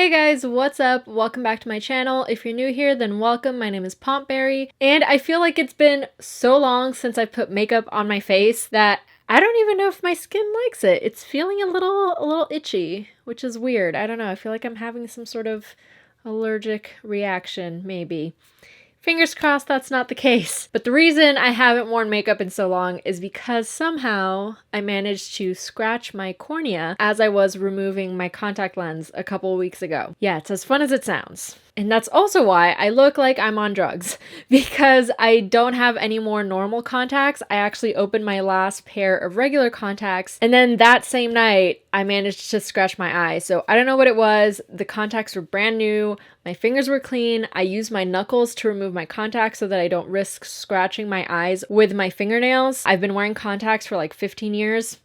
Hey guys, what's up? Welcome back to my channel. If you're new here, then welcome. My name is Pompberry, and I feel like it's been so long since I put makeup on my face that I don't even know if my skin likes it. It's feeling a little itchy, which is weird. I don't know. I feel like I'm having some sort of allergic reaction, maybe. Fingers crossed that's not the case. But the reason I haven't worn makeup in so long is because somehow I managed to scratch my cornea as I was removing my contact lens a couple weeks ago. Yeah, it's as fun as it sounds. And that's also why I look like I'm on drugs, because I don't have any more normal contacts. I actually opened my last pair of regular contacts, and then that same night I managed to scratch my eye. So I don't know what it was. The contacts were brand new. My fingers were clean. I used my knuckles to remove my contacts so that I don't risk scratching my eyes with my fingernails. I've been wearing contacts for like 15 years.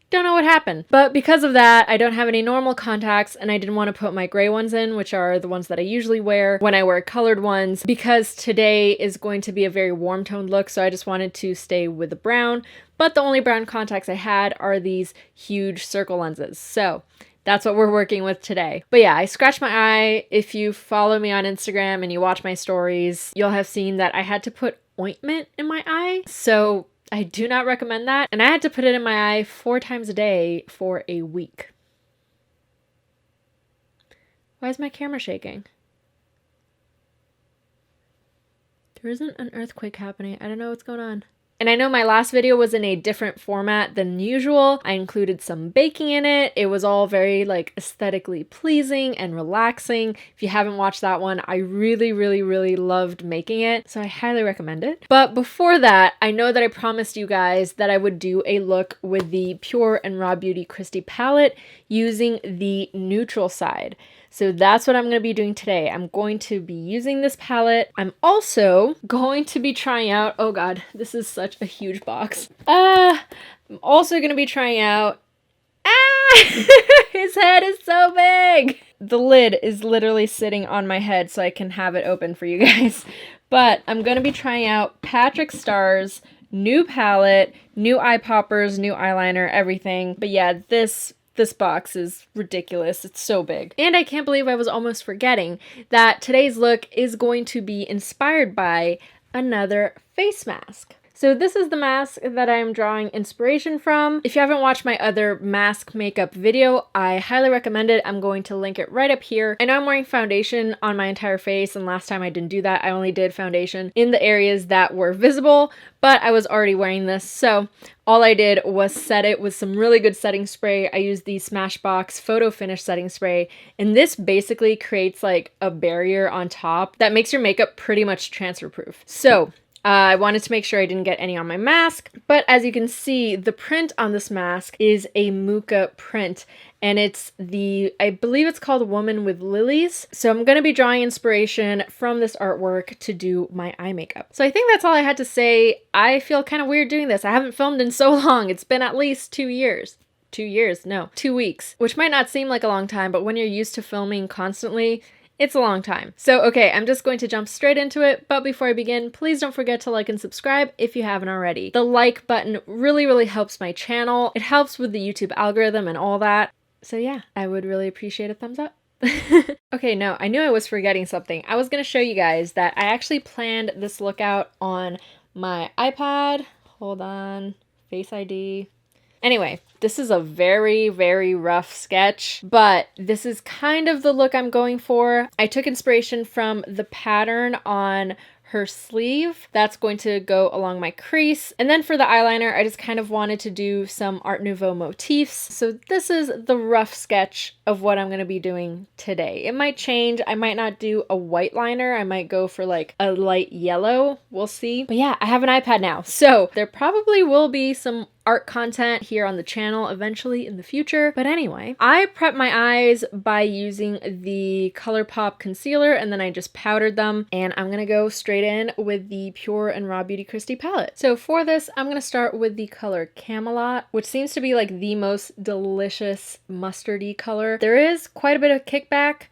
Don't know what happened. But because of that, I don't have any normal contacts, and I didn't want to put my gray ones in, which are the ones that I usually wear when I wear colored ones, because today is going to be a very warm toned look, so I just wanted to stay with the brown. But the only brown contacts I had are these huge circle lenses. So that's what we're working with today. But yeah, I scratched my eye. If you follow me on Instagram and you watch my stories, you'll have seen that I had to put ointment in my eye. So I do not recommend that. And I had to put it in my eye 4 times a day for a week. Why is my camera shaking? There isn't an earthquake happening. I don't know what's going on. And I know my last video was in a different format than usual. I included some baking in it. It was all very like aesthetically pleasing and relaxing. If you haven't watched that one, I really loved making it, so I highly recommend it. But before that, I know that I promised you guys that I would do a look with the PUR and Rawbeautykristy palette using the neutral side. So that's what I'm going to be doing today. I'm going to be using this palette. I'm also going to be trying out, oh god, this is such a huge box. I'm also going to be trying out, his head is so big. The lid is literally sitting on my head so I can have it open for you guys. But I'm going to be trying out Patrick Starr's new palette, new eye poppers, new eyeliner, everything. But yeah, this box is ridiculous. It's so big. And I can't believe I was almost forgetting that today's look is going to be inspired by another face mask. So this is the mask that I'm drawing inspiration from. If you haven't watched my other mask makeup video, I highly recommend it. I'm going to link it right up here. I know I'm wearing foundation on my entire face, and last time I didn't do that. I only did foundation in the areas that were visible, but I was already wearing this, so all I did was set it with some really good setting spray. I used the Smashbox Photo Finish setting spray, and this basically creates like a barrier on top that makes your makeup pretty much transfer proof. So I wanted to make sure I didn't get any on my mask, but as you can see, the print on this mask is a Muka print, and it's I believe it's called Woman with Lilies. So I'm going to be drawing inspiration from this artwork to do my eye makeup. So I think that's all I had to say. I feel kind of weird doing this. I haven't filmed in so long. It's been at least 2 years. 2 years? No, 2 weeks, which might not seem like a long time, but when you're used to filming constantly, it's a long time. So, okay, I'm just going to jump straight into it, but before I begin, please don't forget to like and subscribe if you haven't already. The like button really helps my channel. It helps with the YouTube algorithm and all that. So yeah, I would really appreciate a thumbs up. Okay, no, I knew I was forgetting something. I was going to show you guys that I actually planned this look out on my iPad. Hold on, Face ID. Anyway, this is a very rough sketch, but this is kind of the look I'm going for. I took inspiration from the pattern on her sleeve. That's going to go along my crease. And then for the eyeliner, I just kind of wanted to do some Art Nouveau motifs. So this is the rough sketch of what I'm going to be doing today. It might change. I might not do a white liner. I might go for like a light yellow. We'll see. But yeah, I have an iPad now, so there probably will be some art content here on the channel eventually in the future. But anyway, I prepped my eyes by using the ColourPop concealer, and then I just powdered them, and I'm gonna go straight in with the PUR and Rawbeautykristy palette. So for this, I'm gonna start with the color Camelot, which seems to be like the most delicious mustardy color. There is quite a bit of kickback,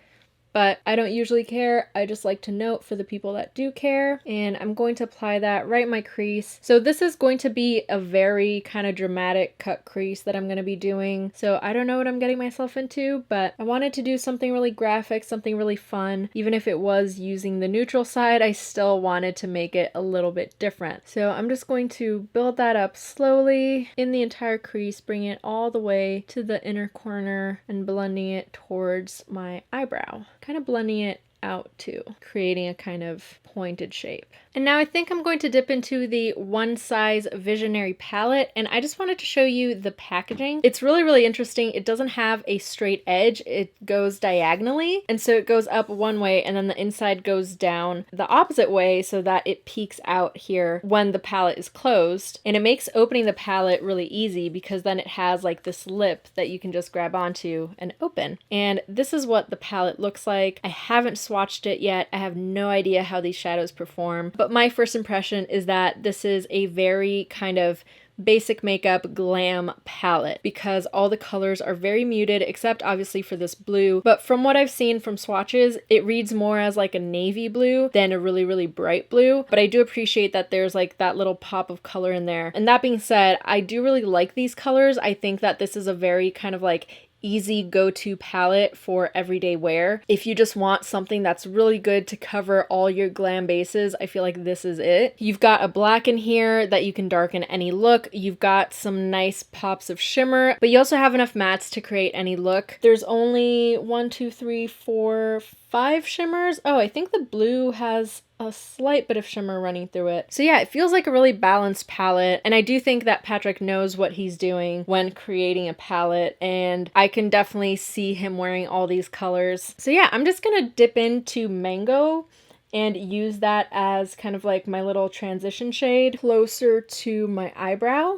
but I don't usually care. I just like to note for the people that do care, and I'm going to apply that right in my crease. So this is going to be a very kind of dramatic cut crease that I'm going to be doing. So I don't know what I'm getting myself into, but I wanted to do something really graphic, something really fun. Even if it was using the neutral side, I still wanted to make it a little bit different. So I'm just going to build that up slowly in the entire crease, bring it all the way to the inner corner and blending it towards my eyebrow. Kind of blending it out too, creating a kind of pointed shape. And now I think I'm going to dip into the One Size Visionary palette, and I just wanted to show you the packaging. It's really, really interesting. It doesn't have a straight edge. It goes diagonally, and so it goes up one way and then the inside goes down the opposite way so that it peeks out here when the palette is closed. And it makes opening the palette really easy because then it has like this lip that you can just grab onto and open. And this is what the palette looks like. I haven't swatched it yet. I have no idea how these shadows perform, but my first impression is that this is a very kind of basic makeup glam palette because all the colors are very muted except obviously for this blue, but from what I've seen from swatches, it reads more as like a navy blue than a really, really bright blue. But I do appreciate that there's like that little pop of color in there. And that being said, I do really like these colors. I think that this is a very kind of like easy go-to palette for everyday wear. If you just want something that's really good to cover all your glam bases, I feel like this is it. You've got a black in here that you can darken any look. You've got some nice pops of shimmer, but you also have enough mattes to create any look. There's only 1, 2, 3, 4, 5 shimmers. Oh, I think the blue has a slight bit of shimmer running through it. So yeah, it feels like a really balanced palette, and I do think that Patrick knows what he's doing when creating a palette, and I can definitely see him wearing all these colors. So yeah, I'm just gonna dip into Mango and use that as kind of like my little transition shade closer to my eyebrow.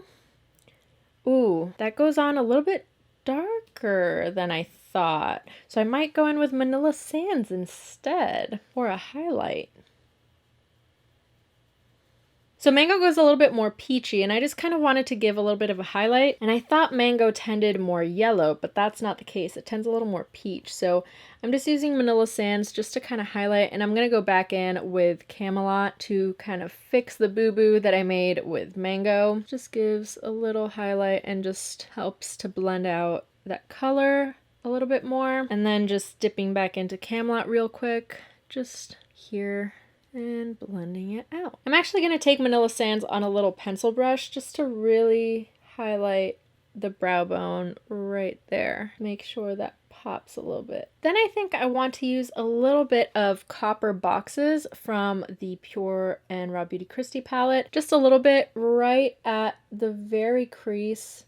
Ooh, that goes on a little bit darker than I thought. So I might go in with Manila Sands instead, or a highlight. So Mango goes a little bit more peachy, and I just kind of wanted to give a little bit of a highlight, and I thought Mango tended more yellow, but that's not the case. It tends a little more peach. So I'm just using Manila Sands just to kind of highlight, and I'm going to go back in with Camelot to kind of fix the boo-boo that I made with Mango. Just gives a little highlight and just helps to blend out that color a little bit more. And then just dipping back into Camelot real quick, just here, and blending it out. I'm actually going to take Manila Sands on a little pencil brush just to really highlight the brow bone right there. Make sure that pops a little bit. Then I think I want to use a little bit of Copper Boxes from the PUR and Rawbeautykristy palette. Just a little bit right at the very crease,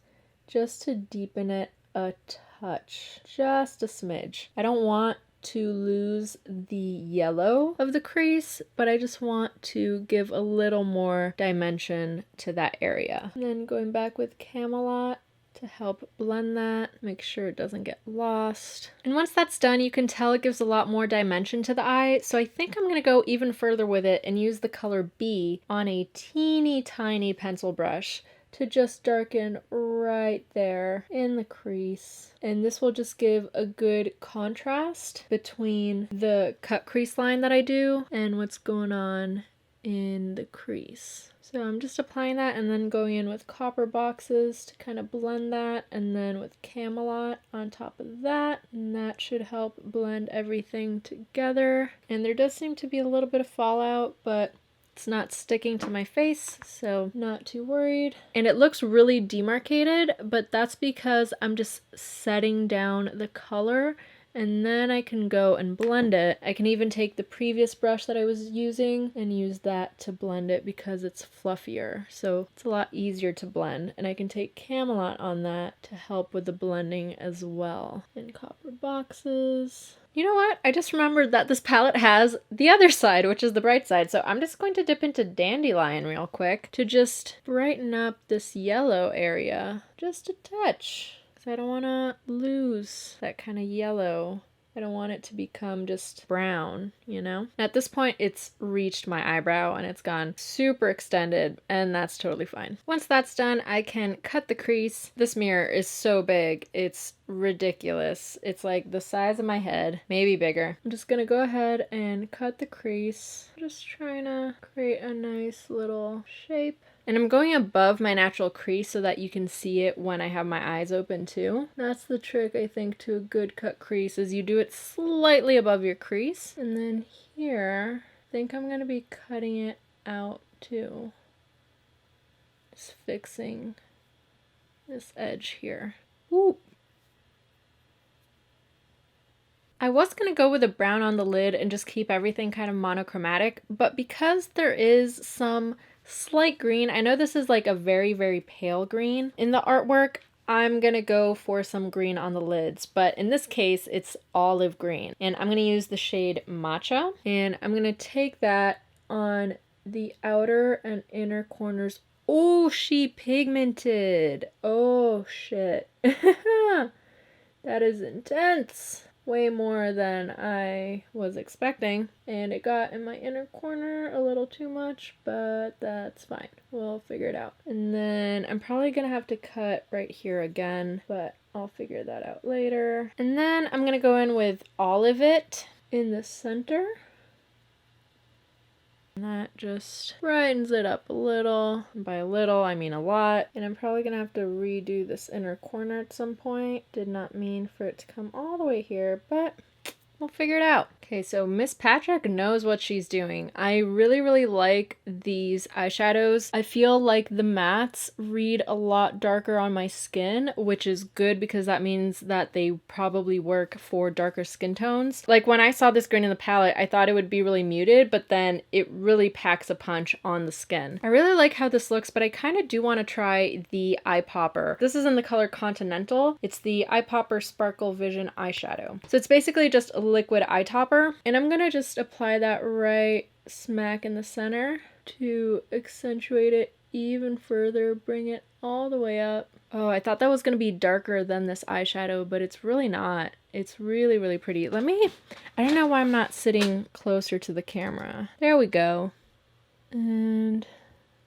just to deepen it a touch. Just a smidge. I don't want to lose the yellow of the crease, but I just want to give a little more dimension to that area. And then going back with Camelot to help blend that, make sure it doesn't get lost. And once that's done, you can tell it gives a lot more dimension to the eye. So I think I'm gonna go even further with it and use the color B on a teeny tiny pencil brush to just darken right there in the crease. And this will just give a good contrast between the cut crease line that I do and what's going on in the crease. So I'm just applying that and then going in with Copper Boxes to kind of blend that, and then with Camelot on top of that, and that should help blend everything together. And there does seem to be a little bit of fallout, but it's not sticking to my face, so not too worried. And it looks really demarcated, but that's because I'm just setting down the color, and then I can go and blend it. I can even take the previous brush that I was using and use that to blend it because it's fluffier, so it's a lot easier to blend. And I can take Camelot on that to help with the blending as well. And Copper Boxes. You know what? I just remembered that this palette has the other side, which is the bright side. So I'm just going to dip into Dandelion real quick to just brighten up this yellow area just a touch, because I don't want to lose that kind of yellow I don't want it to become just brown, you know? At this point, it's reached my eyebrow and it's gone super extended, and that's totally fine. Once that's done, I can cut the crease. This mirror is so big, it's ridiculous. It's like the size of my head, maybe bigger. I'm just gonna go ahead and cut the crease. Just trying to create a nice little shape. And I'm going above my natural crease so that you can see it when I have my eyes open too. That's the trick, I think, to a good cut crease, is you do it slightly above your crease. And then here, I think I'm gonna be cutting it out too. Just fixing this edge here. Ooh. I was going to go with a brown on the lid and just keep everything kind of monochromatic, but because there is some slight green, I know this is like a very, very pale green in the artwork, I'm going to go for some green on the lids, but in this case, it's olive green. And I'm going to use the shade Matcha, and I'm going to take that on the outer and inner corners. Oh, she pigmented. Oh, shit. That is intense. Way more than I was expecting, and it got in my inner corner a little too much, but that's fine. We'll figure it out. And then I'm probably gonna have to cut right here again, but I'll figure that out later. And then I'm gonna go in with Olive It in the center. And that just brightens it up a little. And by a little, I mean a lot. And I'm probably gonna have to redo this inner corner at some point. Did not mean for it to come all the way here, but we'll figure it out. Okay, so Miss Patrick knows what she's doing. I really, really like these eyeshadows. I feel like the mattes read a lot darker on my skin, which is good because that means that they probably work for darker skin tones. Like when I saw this green in the palette, I thought it would be really muted, but then it really packs a punch on the skin. I really like how this looks, but I kind of do want to try the eye popper. This is in the color Continental. It's the Eye Popper Sparkle Vision eyeshadow. So it's basically just a liquid eye topper, and I'm gonna just apply that right smack in the center to accentuate it even further, bring it all the way up. Oh, I thought that was gonna be darker than this eyeshadow, but it's really not. It's really, really pretty. I don't know why I'm not sitting closer to the camera. There we go. And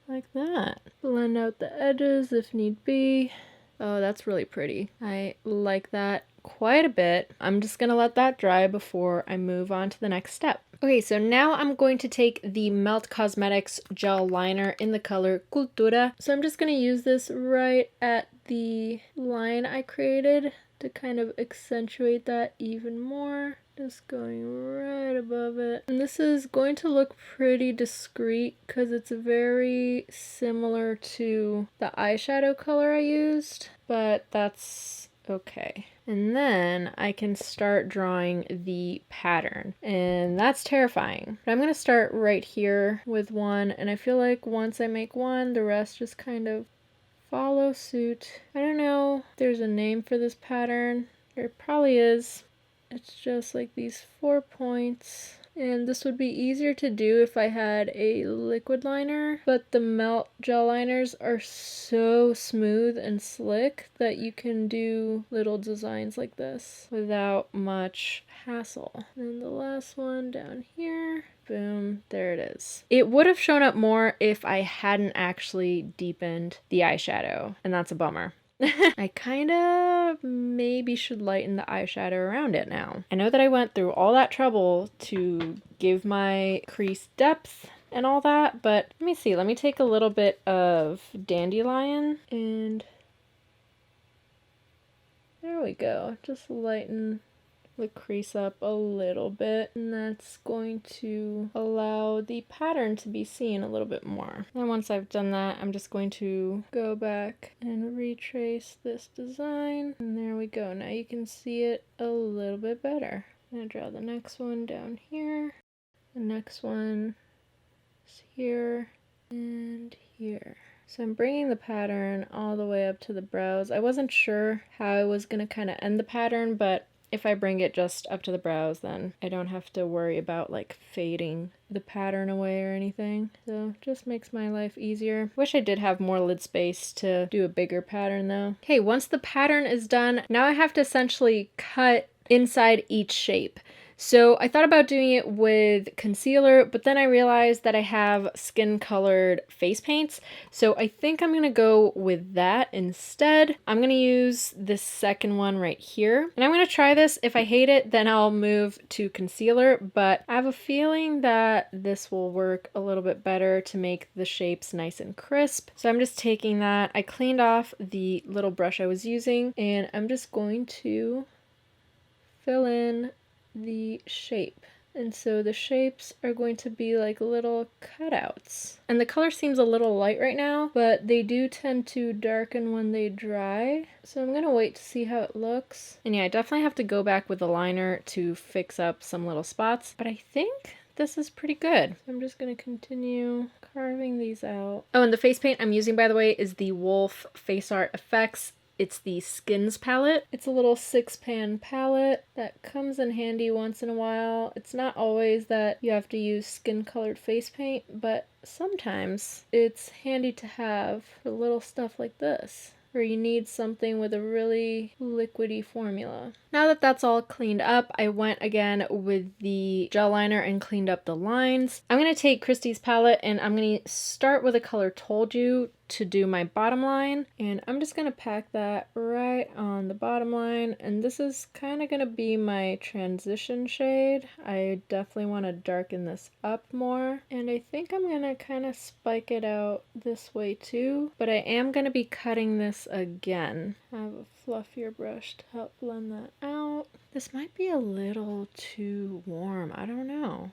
like that. Blend out the edges if need be. Oh, that's really pretty. I like that quite a bit. I'm just gonna let that dry before I move on to the next step. Okay, so now I'm going to take the Melt Cosmetics gel liner in the color Cultura. So I'm just gonna use this right at the line I created to kind of accentuate that even more. Just going right above it. And this is going to look pretty discreet because it's very similar to the eyeshadow color I used, but that's okay. And then I can start drawing the pattern, and that's terrifying. But I'm going to start right here with one, and I feel like once I make one, the rest just kind of follow suit. I don't know if there's a name for this pattern. There probably is. It's just like these 4 points. And this would be easier to do if I had a liquid liner, but the Melt gel liners are so smooth and slick that you can do little designs like this without much hassle. And the last one down here. Boom, there it is. It would have shown up more if I hadn't actually deepened the eyeshadow, and that's a bummer. I kind of maybe should lighten the eyeshadow around it now. I know that I went through all that trouble to give my crease depth and all that, but let me see. Let me take a little bit of Dandelion, and there we go. Just lighten the crease up a little bit, and that's going to allow the pattern to be seen a little bit more. And once I've done that, I'm just going to go back and retrace this design, and there we go. Now you can see it a little bit better. I'm gonna draw the next one down here, the next one is here, and here. So I'm bringing the pattern all the way up to the brows. I wasn't sure how I was gonna kind of end the pattern, but if I bring it just up to the brows, then I don't have to worry about like fading the pattern away or anything. So just makes my life easier. Wish I did have more lid space to do a bigger pattern though. Okay, once the pattern is done, now I have to essentially cut inside each shape. So I thought about doing it with concealer, but then I realized that I have skin colored face paints. So I think I'm going to go with that instead. I'm going to use this second one right here. And I'm going to try this. If I hate it, then I'll move to concealer. But I have a feeling that this will work a little bit better to make the shapes nice and crisp. So I'm just taking that. I cleaned off the little brush I was using, and I'm just going to fill in the shape. And so the shapes are going to be like little cutouts. And the color seems a little light right now, but they do tend to darken when they dry. So I'm gonna wait to see how it looks. And yeah, I definitely have to go back with the liner to fix up some little spots, but I think this is pretty good. I'm just gonna continue carving these out. Oh, and the face paint I'm using, by the way, is the Wolf Face Art Effects. It's the Skins palette. It's a little 6-pan palette that comes in handy once in a while. It's not always that you have to use skin colored face paint, but sometimes it's handy to have for little stuff like this, where you need something with a really liquidy formula. Now that that's all cleaned up, I went again with the gel liner and cleaned up the lines. I'm going to take Kristy's palette and I'm going to start with the color Told You to do my bottom line, and I'm just going to pack that right on the bottom line, and this is kind of going to be my transition shade. I definitely want to darken this up more, and I think I'm going to kind of spike it out this way too, but I am going to be cutting this again. I have a fluffier brush to help blend that out. This might be a little too warm. I don't know.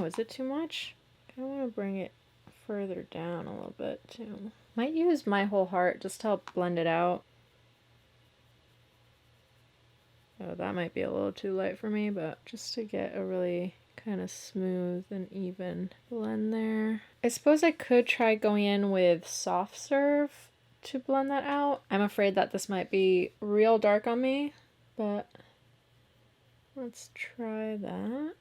Is it too much? I want to bring it further down a little bit too. Might use My Whole Heart just to help blend it out. Oh, that might be a little too light for me, but just to get a really kind of smooth and even blend there. I suppose I could try going in with Soft Serve to blend that out. I'm afraid that this might be real dark on me, but let's try that.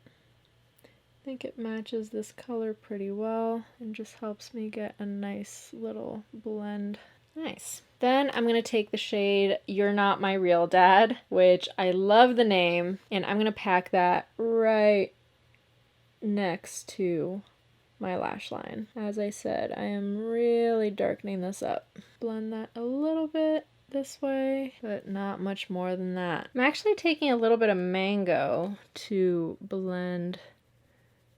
I think it matches this color pretty well and just helps me get a nice little blend. Nice. Then I'm going to take the shade You're Not My Real Dad, which I love the name, and I'm going to pack that right next to my lash line. As I said, I am really darkening this up. Blend that a little bit this way, but not much more than that. I'm actually taking a little bit of Mango to blend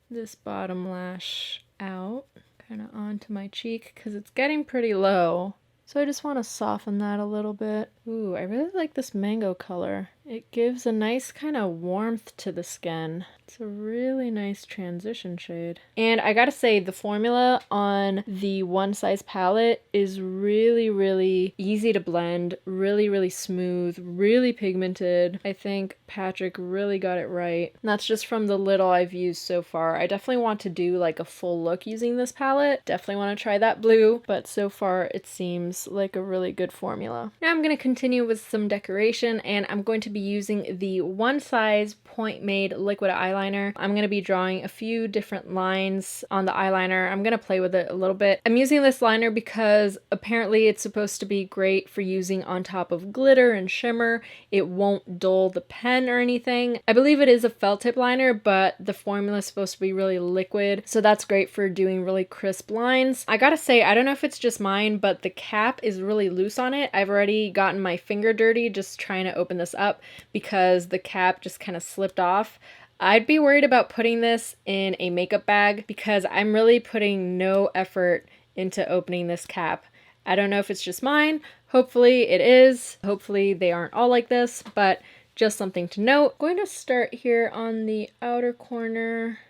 this bottom lash out, kind of onto my cheek, because it's getting pretty low. So I just want to soften that a little bit. Ooh, I really like this Mango color. It gives a nice kind of warmth to the skin. It's a really nice transition shade. And I gotta say, the formula on the One Size palette is really, really easy to blend, really, really smooth, really pigmented. I think Patrick really got it right. And that's just from the little I've used so far. I definitely want to do like a full look using this palette. Definitely want to try that blue, but so far it seems like a really good formula. Now I'm gonna continue with some decoration, and I'm going to be using the One Size Point Made liquid eyeliner. I'm going to be drawing a few different lines on the eyeliner. I'm going to play with it a little bit. I'm using this liner because apparently it's supposed to be great for using on top of glitter and shimmer. It won't dull the pen or anything. I believe it is a felt tip liner, but the formula is supposed to be really liquid, so that's great for doing really crisp lines. I gotta say, I don't know if it's just mine, but the cap is really loose on it. I've already gotten my finger dirty just trying to open this up because the cap just kind of slipped off. I'd be worried about putting this in a makeup bag because I'm really putting no effort into opening this cap. I don't know if it's just mine. Hopefully it is. Hopefully they aren't all like this, but just something to note. I'm going to start here on the outer corner.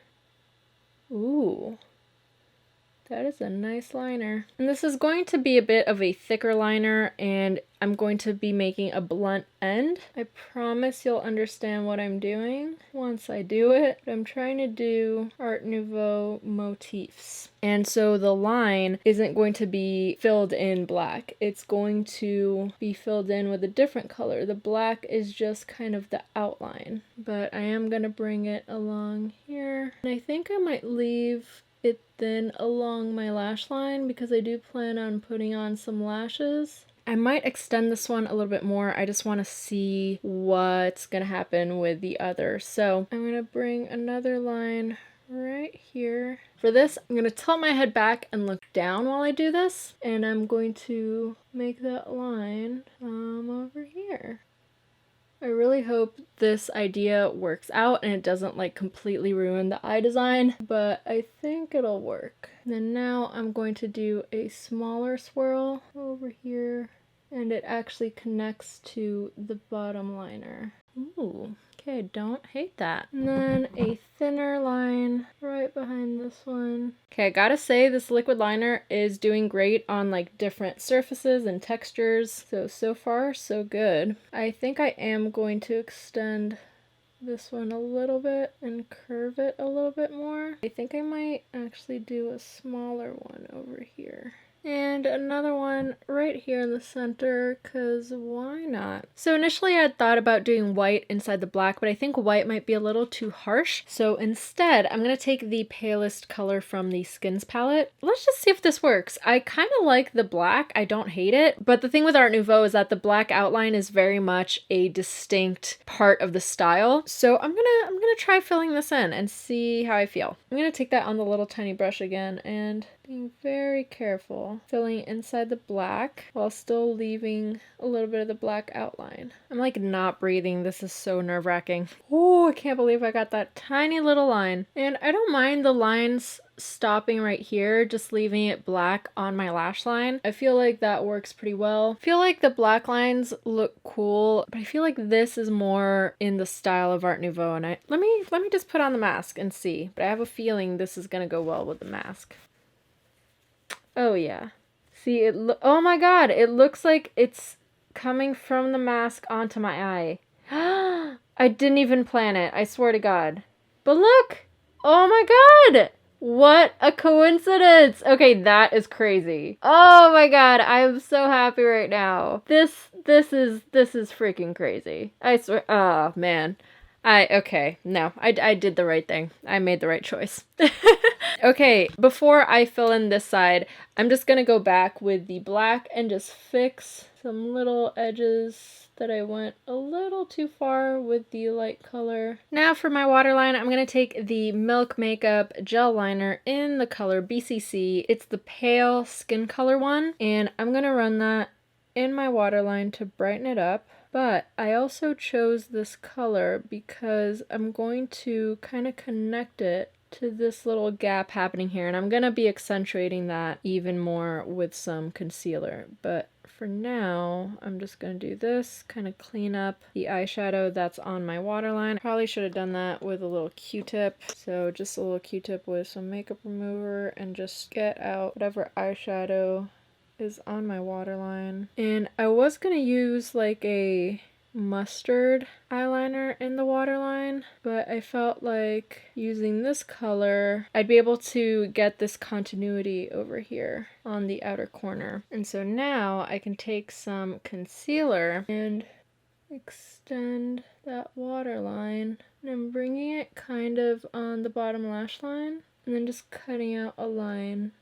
Ooh. That is a nice liner. And this is going to be a bit of a thicker liner, and I'm going to be making a blunt end. I promise you'll understand what I'm doing once I do it. I'm trying to do Art Nouveau motifs. And so the line isn't going to be filled in black. It's going to be filled in with a different color. The black is just kind of the outline. But I am going to bring it along here. And I think I might leave it thin along my lash line because I do plan on putting on some lashes. I might extend this one a little bit more. I just want to see what's gonna happen with the other. So I'm gonna bring another line right here. For this, I'm gonna tilt my head back and look down while I do this, and I'm going to make that line over here. I really hope this idea works out and it doesn't like completely ruin the eye design, but I think it'll work. And then now I'm going to do a smaller swirl over here, and it actually connects to the bottom liner. Ooh, okay, don't hate that. And then a thinner line right behind this one. Okay, I gotta say this liquid liner is doing great on like different surfaces and textures. So far, so good. I think I am going to extend this one a little bit and curve it a little bit more. I think I might actually do a smaller one over here. And another one right here in the center, because why not? So initially I had thought about doing white inside the black, but I think white might be a little too harsh. So instead, I'm going to take the palest color from the Skins palette. Let's just see if this works. I kind of like the black. I don't hate it. But the thing with Art Nouveau is that the black outline is very much a distinct part of the style. So I'm gonna try filling this in and see how I feel. I'm going to take that on the little tiny brush again and being very careful, filling inside the black while still leaving a little bit of the black outline. I'm like not breathing. This is so nerve-wracking. Oh, I can't believe I got that tiny little line. And I don't mind the lines stopping right here, just leaving it black on my lash line. I feel like that works pretty well. I feel like the black lines look cool, but I feel like this is more in the style of Art Nouveau. And let me just put on the mask and see. But I have a feeling this is gonna go well with the mask. Oh yeah. See, oh my god, it looks like it's coming from the mask onto my eye. I didn't even plan it, I swear to god. But look! Oh my god! What a coincidence! Okay, that is crazy. Oh my god, I'm so happy right now. This is freaking crazy. I swear, oh man. Okay, no, I did the right thing. I made the right choice. Okay, before I fill in this side, I'm just gonna go back with the black and just fix some little edges that I went a little too far with the light color. Now for my waterline, I'm gonna take the Milk Makeup gel liner in the color BCC. It's the pale skin color one, and I'm gonna run that in my waterline to brighten it up. But I also chose this color because I'm going to kind of connect it to this little gap happening here, and I'm gonna be accentuating that even more with some concealer. But for now, I'm just gonna do this, kind of clean up the eyeshadow that's on my waterline. Probably should have done that with a little Q-tip. So just a little Q-tip with some makeup remover and just get out whatever eyeshadow is on my waterline. And I was gonna use like a mustard eyeliner in the waterline, but I felt like using this color, I'd be able to get this continuity over here on the outer corner. And so now I can take some concealer and extend that waterline, and I'm bringing it kind of on the bottom lash line, and then just cutting out a line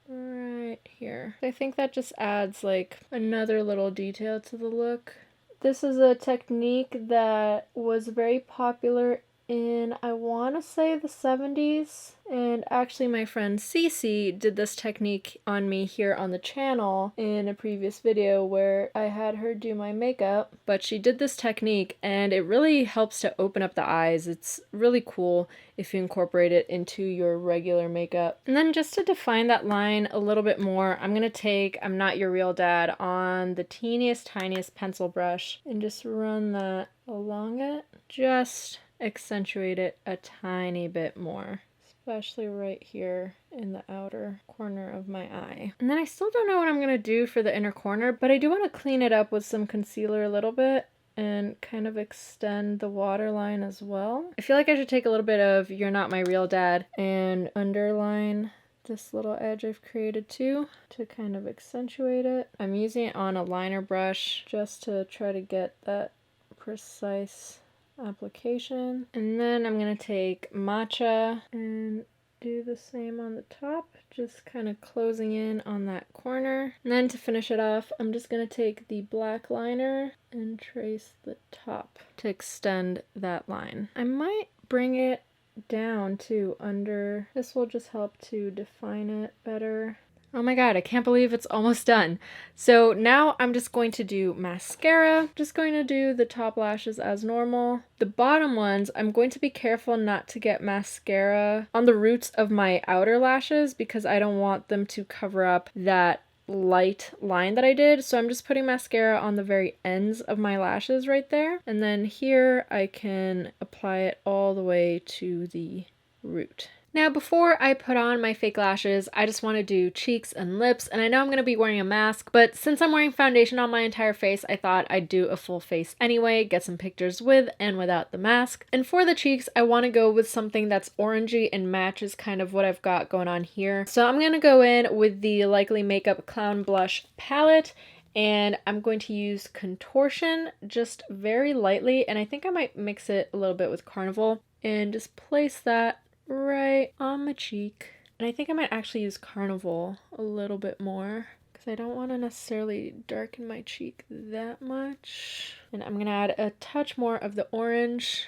right here. I think that just adds like another little detail to the look. This is a technique that was very popular in, I want to say, the 70s. And actually my friend Cece did this technique on me here on the channel in a previous video where I had her do my makeup. But she did this technique and it really helps to open up the eyes. It's really cool if you incorporate it into your regular makeup. And then just to define that line a little bit more, I'm gonna take I'm Not Your Real Dad on the teeniest, tiniest pencil brush and just run that along it. Just accentuate it a tiny bit more, especially right here in the outer corner of my eye. And then I still don't know what I'm gonna do for the inner corner, but I do want to clean it up with some concealer a little bit and kind of extend the waterline as well. I feel like I should take a little bit of You're Not My Real Dad and underline this little edge I've created too to kind of accentuate it. I'm using it on a liner brush just to try to get that precise application. And then I'm gonna take Matcha and do the same on the top, just kind of closing in on that corner. And then to finish it off, I'm just going to take the black liner and trace the top to extend that line. I might bring it down too under. This will just help to define it better. Oh my god, I can't believe it's almost done. So now I'm just going to do mascara. Just going to do the top lashes as normal. The bottom ones, I'm going to be careful not to get mascara on the roots of my outer lashes because I don't want them to cover up that light line that I did. So I'm just putting mascara on the very ends of my lashes right there. And then here I can apply it all the way to the root. Now, before I put on my fake lashes, I just want to do cheeks and lips, and I know I'm going to be wearing a mask, but since I'm wearing foundation on my entire face, I thought I'd do a full face anyway, get some pictures with and without the mask. And for the cheeks, I want to go with something that's orangey and matches kind of what I've got going on here. So I'm going to go in with the Likely Makeup Clown Blush palette, and I'm going to use Contortion just very lightly, and I think I might mix it a little bit with Carnival, and just place that right on my cheek. And I think I might actually use Carnival a little bit more because I don't want to necessarily darken my cheek that much. And I'm going to add a touch more of the orange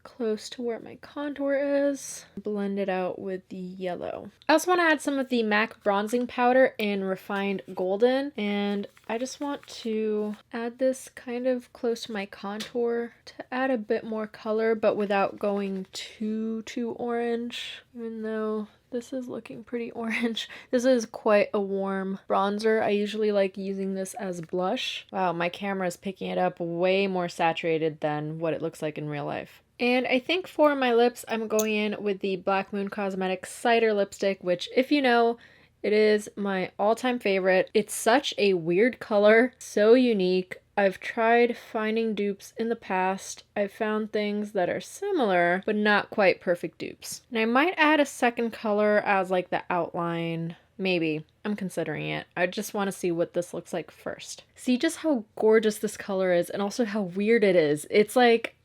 close to where my contour is. Blend it out with the yellow. I also want to add some of the MAC bronzing powder in Refined Golden, and I just want to add this kind of close to my contour to add a bit more color, but without going too orange, even though this is looking pretty orange. This is quite a warm bronzer. I usually like using this as blush. Wow, my camera is picking it up way more saturated than what it looks like in real life. And I think for my lips, I'm going in with the Black Moon Cosmetics Cider Lipstick, which, if you know, it is my all-time favorite. It's such a weird color, so unique. I've tried finding dupes in the past. I've found things that are similar, but not quite perfect dupes. And I might add a second color as like the outline. Maybe. I'm considering it. I just want to see what this looks like first. See just how gorgeous this color is and also how weird it is. It's like,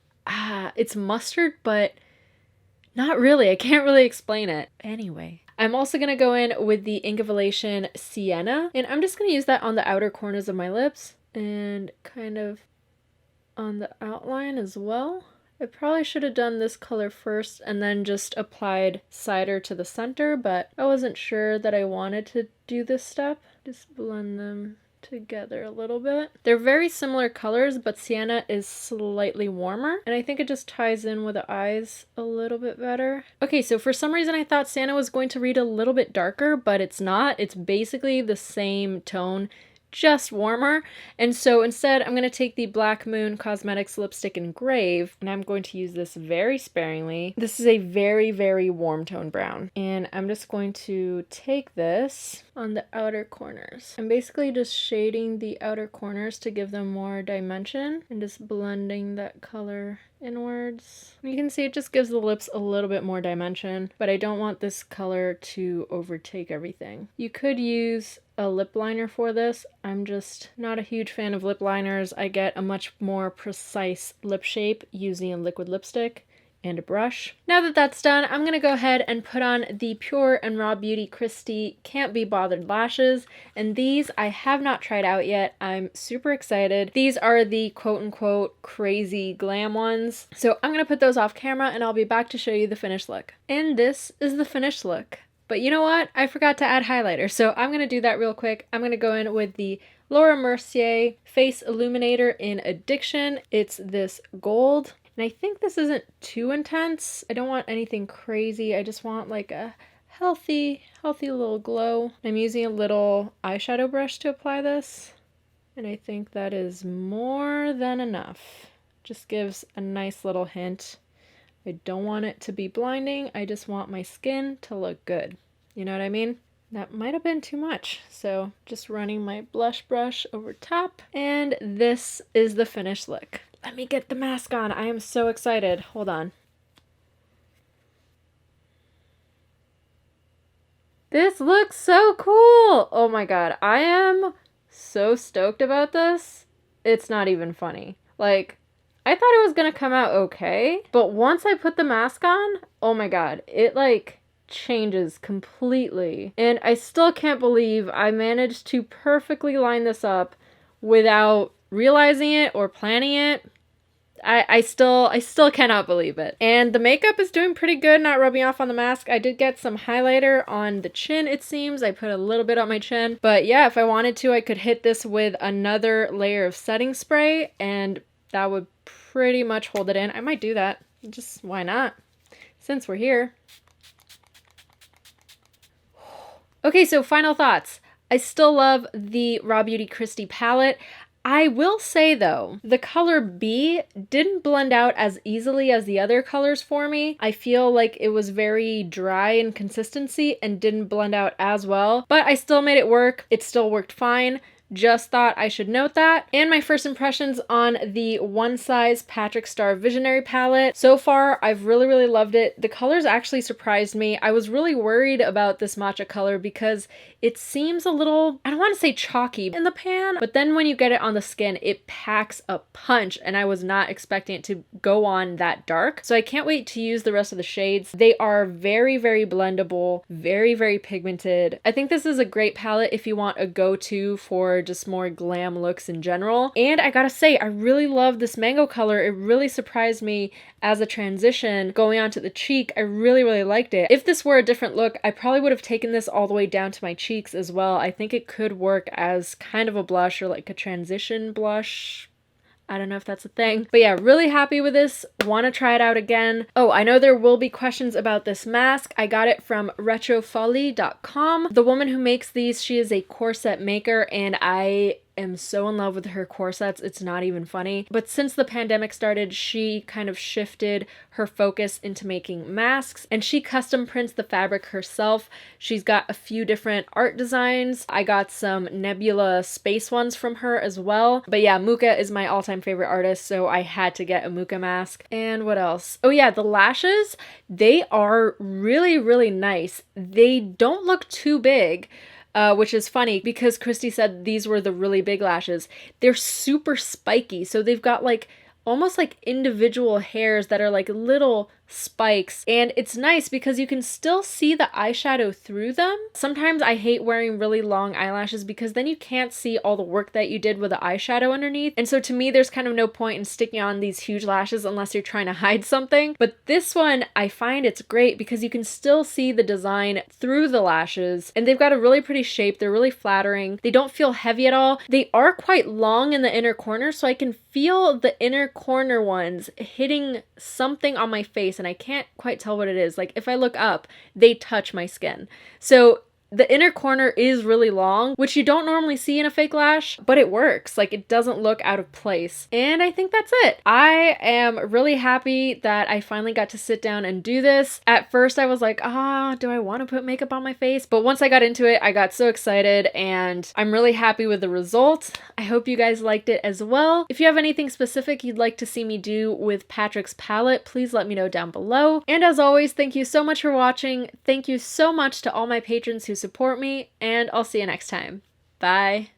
it's mustard, but not really. I can't really explain it. Anyway, I'm also going to go in with the Ink of Elation Sienna, and I'm just going to use that on the outer corners of my lips and kind of on the outline as well. I probably should have done this color first and then just applied cider to the center, but I wasn't sure that I wanted to do this step. Just blend them together a little bit. They're very similar colors, but Sienna is slightly warmer, and I think it just ties in with the eyes a little bit better. Okay, so for some reason I thought Sienna was going to read a little bit darker, but it's not. It's basically the same tone, just warmer. And so instead I'm going to take the Black Moon Cosmetics Lipstick Engrave, and I'm going to use this very sparingly. This is a very warm tone brown, and I'm just going to take this on the outer corners. I'm basically just shading the outer corners to give them more dimension and just blending that color inwards. You can see it just gives the lips a little bit more dimension, but I don't want this color to overtake everything. You could use a lip liner for this. I'm just not a huge fan of lip liners. I get a much more precise lip shape using a liquid lipstick and a brush. Now that that's done, I'm going to go ahead and put on the PUR and Rawbeautykristy Can't Be Bothered lashes, and these I have not tried out yet. I'm super excited. These are the quote-unquote crazy glam ones, so I'm going to put those off camera and I'll be back to show you the finished look. And this is the finished look. But you know what? I forgot to add highlighter, so I'm going to do that real quick. I'm going to go in with the Laura Mercier Face Illuminator in Addiction. It's this gold. And I think this isn't too intense. I don't want anything crazy. I just want like a healthy little glow. I'm using a little eyeshadow brush to apply this, and I think that is more than enough. Just gives a nice little hint. I don't want it to be blinding. I just want my skin to look good. You know what I mean? That might have been too much. So just running my blush brush over top, and this is the finished look. Let me get the mask on. I am so excited. Hold on. This looks so cool. Oh my god. I am so stoked about this. It's not even funny. Like, I thought it was gonna come out okay, but once I put the mask on, oh my god, it like changes completely. And I still can't believe I managed to perfectly line this up without realizing it or planning it. I still cannot believe it. And the makeup is doing pretty good, not rubbing off on the mask. I did get some highlighter on the chin, it seems. I put a little bit on my chin. But yeah, if I wanted to, I could hit this with another layer of setting spray, and that would pretty much hold it in. I might do that. Just why not? Since we're here. Okay, so final thoughts. I still love the Rawbeautykristy palette. I will say though, the color B didn't blend out as easily as the other colors for me. I feel like it was very dry in consistency and didn't blend out as well, but I still made it work. It still worked fine. Just thought I should note that. And my first impressions on the One Size Patrick Starrr Visionary palette. So far, I've really loved it. The colors actually surprised me. I was really worried about this matcha color because it seems a little, I don't want to say chalky in the pan, but then when you get it on the skin, it packs a punch, and I was not expecting it to go on that dark. So I can't wait to use the rest of the shades. They are very blendable, very pigmented. I think this is a great palette if you want a go-to for just more glam looks in general. And I gotta say, I really love this mango color. It really surprised me as a transition going onto the cheek. I really liked it. If this were a different look, I probably would have taken this all the way down to my cheeks as well. I think it could work as kind of a blush or like a transition blush. I don't know if that's a thing. But yeah, really happy with this. Want to try it out again. Oh, I know there will be questions about this mask. I got it from retrofolly.com. The woman who makes these, she is a corset maker, and I am so in love with her corsets, it's not even funny. But since the pandemic started, she kind of shifted her focus into making masks, and she custom prints the fabric herself. She's got a few different art designs. I got some nebula space ones from her as well. But yeah, Muka is my all-time favorite artist, so I had to get a Muka mask. And what else? Oh yeah, the lashes, they are really nice. They don't look too big. Which is funny because Christy said these were the really big lashes. They're super spiky, so they've got like almost like individual hairs that are like little spikes, and it's nice because you can still see the eyeshadow through them. Sometimes I hate wearing really long eyelashes because then you can't see all the work that you did with the eyeshadow underneath, and so to me there's kind of no point in sticking on these huge lashes unless you're trying to hide something. But this one, I find it's great because you can still see the design through the lashes, and they've got a really pretty shape. They're really flattering. They don't feel heavy at all. They are quite long in the inner corner, so I can feel the inner corner ones hitting something on my face, and I can't quite tell what it is. Like if I look up, they touch my skin. So the inner corner is really long, which you don't normally see in a fake lash, but it works. Like it doesn't look out of place. And I think that's it. I am really happy that I finally got to sit down and do this. At first I was like, do I want to put makeup on my face? But once I got into it, I got so excited, and I'm really happy with the result. I hope you guys liked it as well. If you have anything specific you'd like to see me do with Patrick's palette, please let me know down below. And as always, thank you so much for watching. Thank you so much to all my patrons who support me, and I'll see you next time. Bye.